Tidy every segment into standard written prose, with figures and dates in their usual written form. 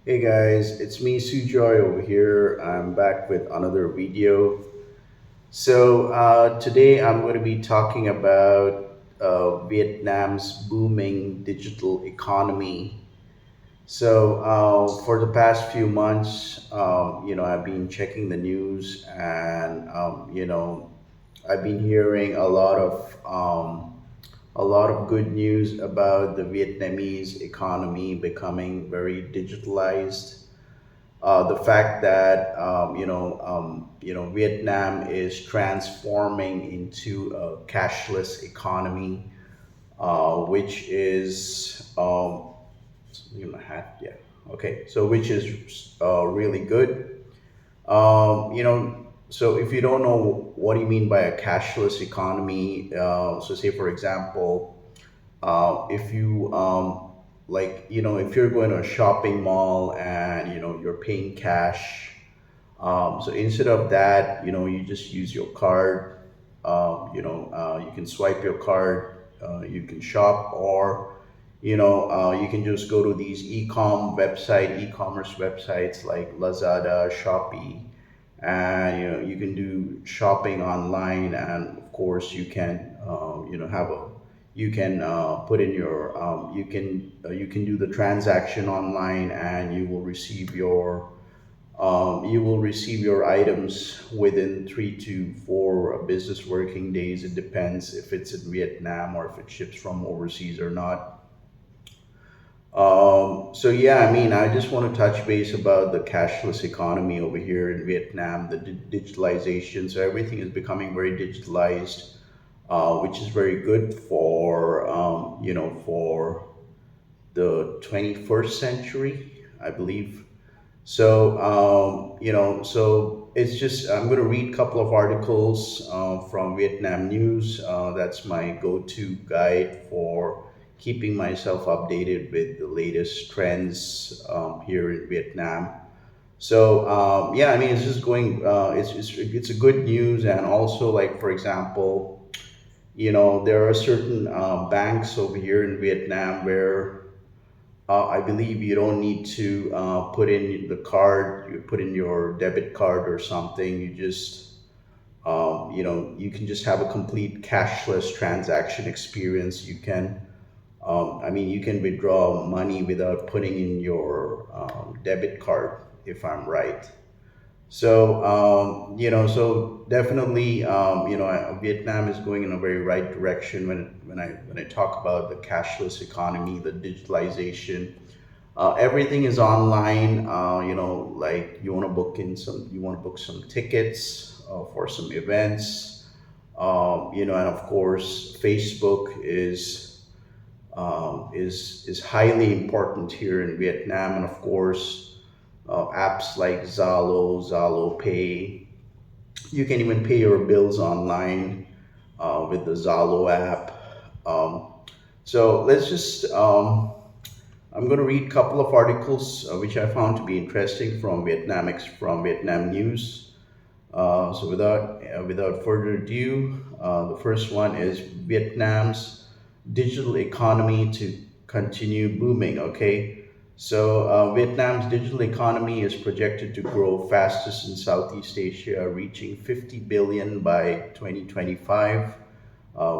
Hey guys, it's me Sujoy over here. I'm back with another video. Today I'm going to be talking about Vietnam's booming digital economy. For the past few months, I've been checking the news and I've been hearing a lot of good news about the Vietnamese economy becoming very digitalized. The fact that Vietnam is transforming into a cashless economy, which is give me my hat, yeah, okay, so which is really good. So if you don't know what do you mean by a cashless economy, so say for example, if you if you're going to a shopping mall and you're paying cash, so instead of that, you just use your card. You can swipe your card, you can shop, or you can just go to these e-commerce websites like Lazada, Shopee, and you can do shopping online, and of course you can have a you can put in your you can do the transaction online, and you will receive your items within 3 to 4 business working days. It depends if it's in Vietnam or if it ships from overseas or not. So yeah, I mean, I just want to touch base about the cashless economy over here in Vietnam, the digitalization. So everything is becoming very digitalized, which is very good for for the 21st century, I believe. So it's just I'm going to read a couple of articles from Vietnam News. That's my go-to guide for keeping myself updated with the latest trends here in Vietnam. Yeah, I mean, it's just going. It's a good news, and also, like, for example, there are certain banks over here in Vietnam where I believe you don't need to put in the card. You put in your debit card or something. You just, you can just have a complete cashless transaction experience. I mean, you can withdraw money without putting in your debit card, if I'm right. So definitely, Vietnam is going in a very right direction when I talk about the cashless economy, the digitalization. Everything is online. Like you want to book some tickets for some events. And of course, Facebook is highly important here in Vietnam, and of course, apps like Zalo Pay. You can even pay your bills online with the Zalo app. Um, so let's just I'm going to read a couple of articles which I found to be interesting from Vietnam News. Without further ado, the first one is Vietnam's digital economy to continue booming. Okay, Vietnam's digital economy is projected to grow fastest in Southeast Asia, reaching 50 billion by 2025,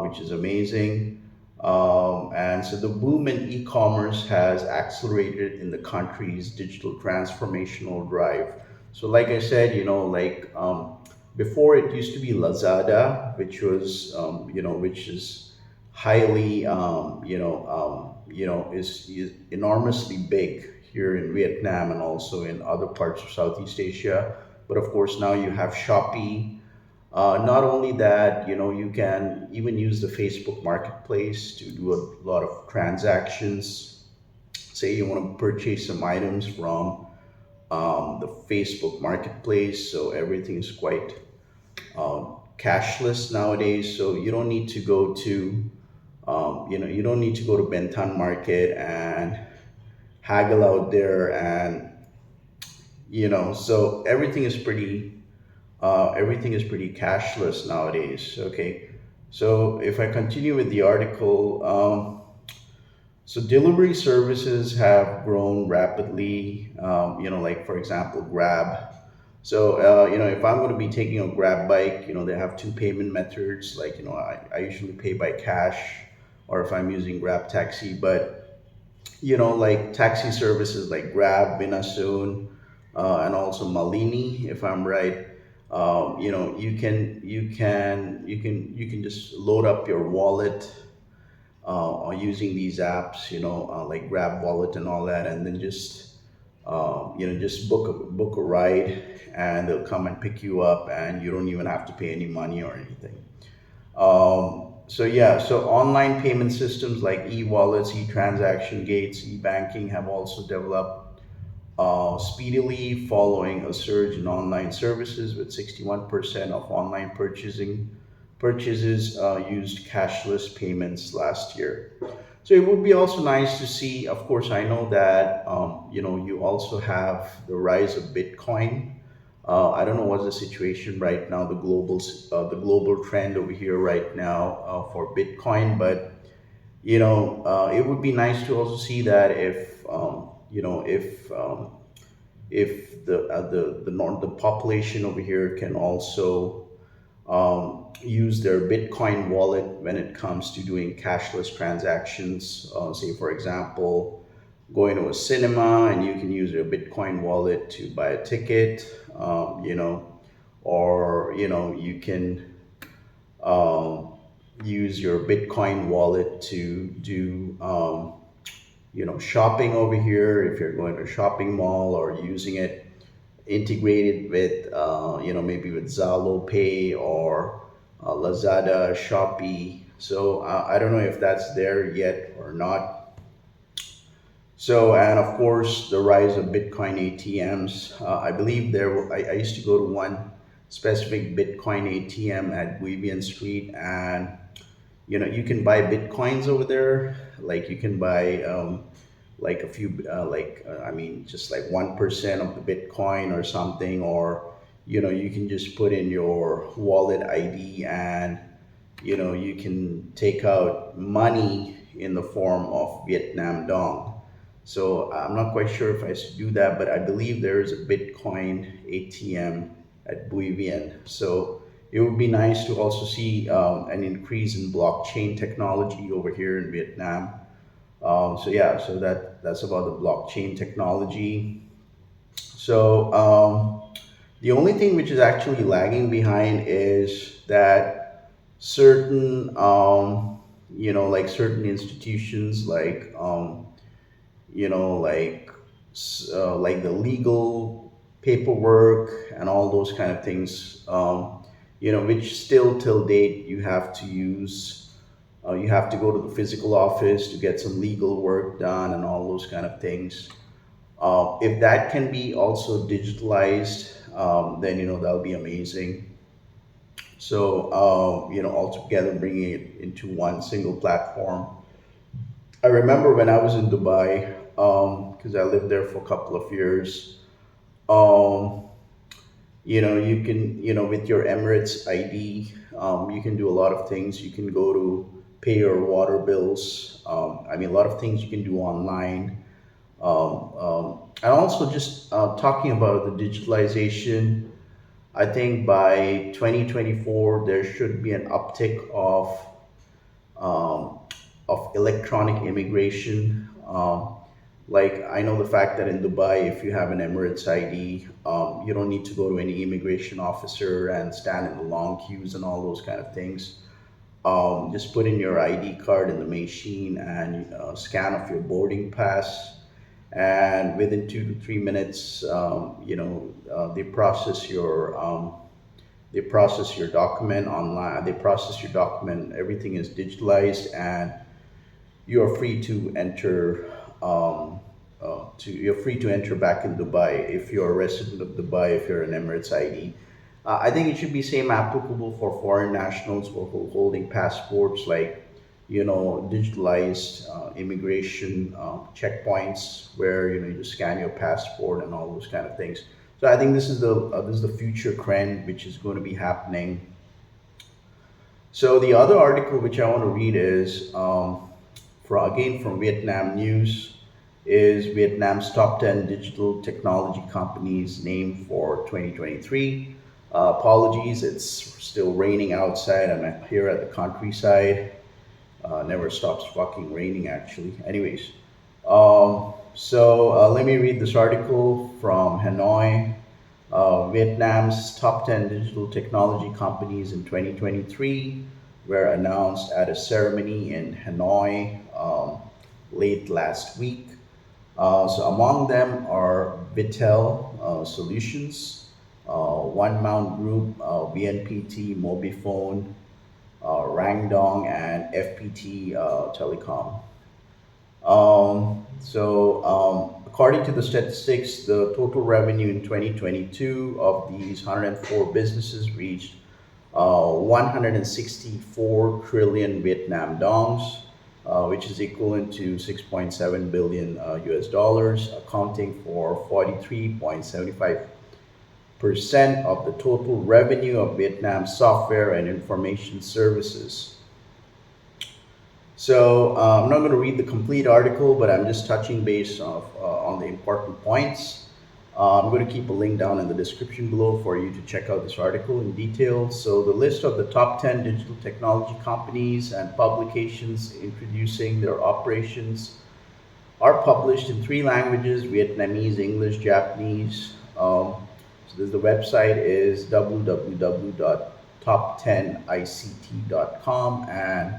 which is amazing. And so the boom in e-commerce has accelerated in the country's digital transformational drive. So, like I said, before it used to be Lazada, which is highly, is enormously big here in Vietnam and also in other parts of Southeast Asia. But of course, now you have Shopee. Not only that, you can even use the Facebook Marketplace to do a lot of transactions. Say you want to purchase some items from the Facebook Marketplace, so everything is quite cashless nowadays. So you don't need to go to Benton Market and haggle out there, and so everything is pretty cashless nowadays. Okay, so if I continue with the article, So delivery services have grown rapidly. Like for example, Grab. So if I'm going to be taking a Grab bike, they have two payment methods. Like I usually pay by cash, or if I'm using Grab Taxi. But like taxi services like Grab, Binasoon, and also Malini, if I'm right. You can just load up your wallet using these apps, like Grab Wallet and all that, and then just book a ride, and they'll come and pick you up, and you don't even have to pay any money or anything. So yeah, so online payment systems like e-wallets, e-transaction gates, e-banking have also developed speedily following a surge in online services, with 61% of online purchases used cashless payments last year. So it would be also nice to see. Of course, I know that you also have the rise of Bitcoin. I don't know what's the situation right now, the global trend over here right now for Bitcoin, but it would be nice to also see that if the population over here can also use their Bitcoin wallet when it comes to doing cashless transactions. Say, for example, going to a cinema and you can use your Bitcoin wallet to buy a ticket, or you can um, use your Bitcoin wallet to do shopping over here if you're going to a shopping mall, or using it integrated with maybe with Zalo Pay, or Lazada, Shopee. So I don't know if that's there yet or not. So, and of course, the rise of Bitcoin ATMs. I believe I used to go to one specific Bitcoin ATM at Guivian Street, and you can buy Bitcoins over there. Like you can buy like a few, I mean, just like 1% of the Bitcoin or something, or you can just put in your wallet ID, and you can take out money in the form of Vietnam Dong. So I'm not quite sure if I should do that, but I believe there is a Bitcoin ATM at Bui Vien. So it would be nice to also see an increase in blockchain technology over here in Vietnam. So yeah, so that's about the blockchain technology. So the only thing which is actually lagging behind is that certain like certain institutions, like like the legal paperwork and all those kind of things, which still till date you have to go to the physical office to get some legal work done and all those kind of things. If that can be also digitalized, then that'll be amazing. So altogether bringing it into one single platform. I remember when I was in Dubai, because I lived there for a couple of years. Um, you can, with your Emirates ID, you can do a lot of things. You can go to pay your water bills. I mean, a lot of things you can do online. And also just talking about the digitalization, I think by 2024 there should be an uptick um, of electronic immigration. Like I know the fact that in Dubai, if you have an Emirates ID, you don't need to go to any immigration officer and stand in the long queues and all those kind of things. Just put in your ID card in the machine and scan off your boarding pass, and within 2 to 3 minutes, they process your document online. They process your document. Everything is digitalized, and you are free to enter. You're free to enter back in Dubai if you're a resident of Dubai. If you're an Emirates ID, I think it should be same applicable for foreign nationals who holding passports, like digitalized immigration checkpoints where you just scan your passport and all those kind of things. So I think this is the future trend which is going to be happening. So the other article which I want to read is From Vietnam News is Vietnam's top 10 digital technology companies named for 2023. Apologies, it's still raining outside. I'm here at the countryside. Never stops fucking raining, actually. Anyways, let me read this article from Hanoi. Vietnam's top 10 digital technology companies in 2023 were announced at a ceremony in Hanoi late last week. Among them are Vitel Solutions, One Mount Group, VNPT Mobifone, Rangdong, and FPT Telecom. According to the statistics, the total revenue in 2022 of these 104 businesses reached 164 trillion Vietnam dongs, which is equivalent to 6.7 billion US dollars, accounting for 43.75% of the total revenue of Vietnam's software and information services. I'm not going to read the complete article, but I'm just touching base on the important points. I'm going to keep a link down in the description below for you to check out this article in detail. So the list of the top 10 digital technology companies and publications introducing their operations are published in three languages: Vietnamese, English, Japanese. The website is www.top10ict.com and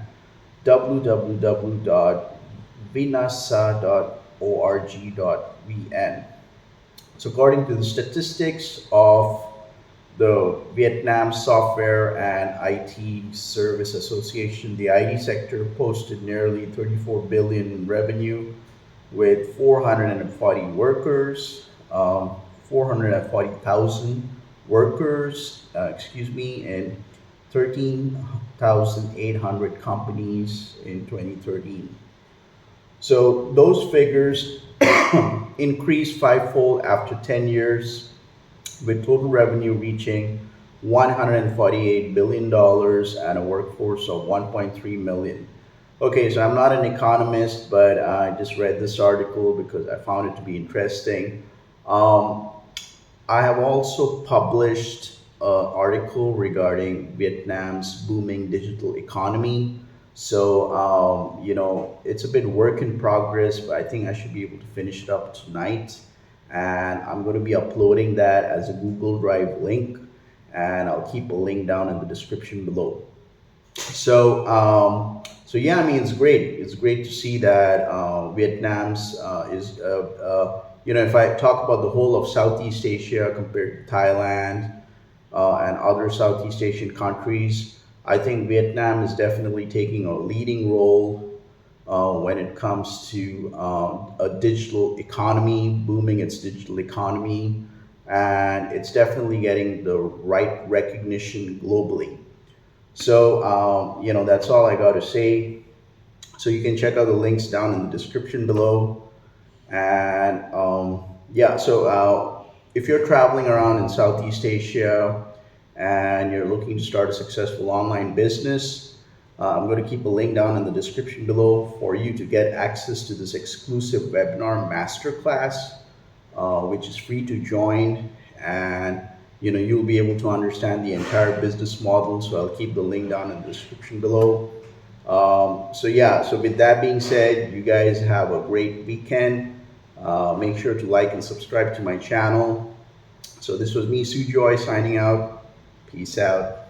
www.vinasa.org.vn. So according to the statistics of the Vietnam Software and IT Service Association, the IT sector posted nearly 34 billion in revenue with 440 workers, 440,000 workers, and 13,800 companies in 2013. So those figures increased fivefold after 10 years, with total revenue reaching $148 billion and a workforce of 1.3 million. Okay, so I'm not an economist, but I just read this article because I found it to be interesting. I have also published an article regarding Vietnam's booming digital economy. It's a bit work in progress, but I think I should be able to finish it up tonight. And I'm going to be uploading that as a Google Drive link, and I'll keep a link down in the description below. I mean, it's great. It's great to see that Vietnam's if I talk about the whole of Southeast Asia compared to Thailand and other Southeast Asian countries, I think Vietnam is definitely taking a leading role when it comes to a digital economy, booming its digital economy, and it's definitely getting the right recognition globally. That's all I got to say. So you can check out the links down in the description below. And if you're traveling around in Southeast Asia and you're looking to start a successful online business, I'm going to keep a link down in the description below for you to get access to this exclusive webinar masterclass, which is free to join. And you'll be able to understand the entire business model. So I'll keep the link down in the description below. So with that being said, you guys have a great weekend. Make sure to like and subscribe to my channel. So this was me, Sujoy, signing out. Peace out.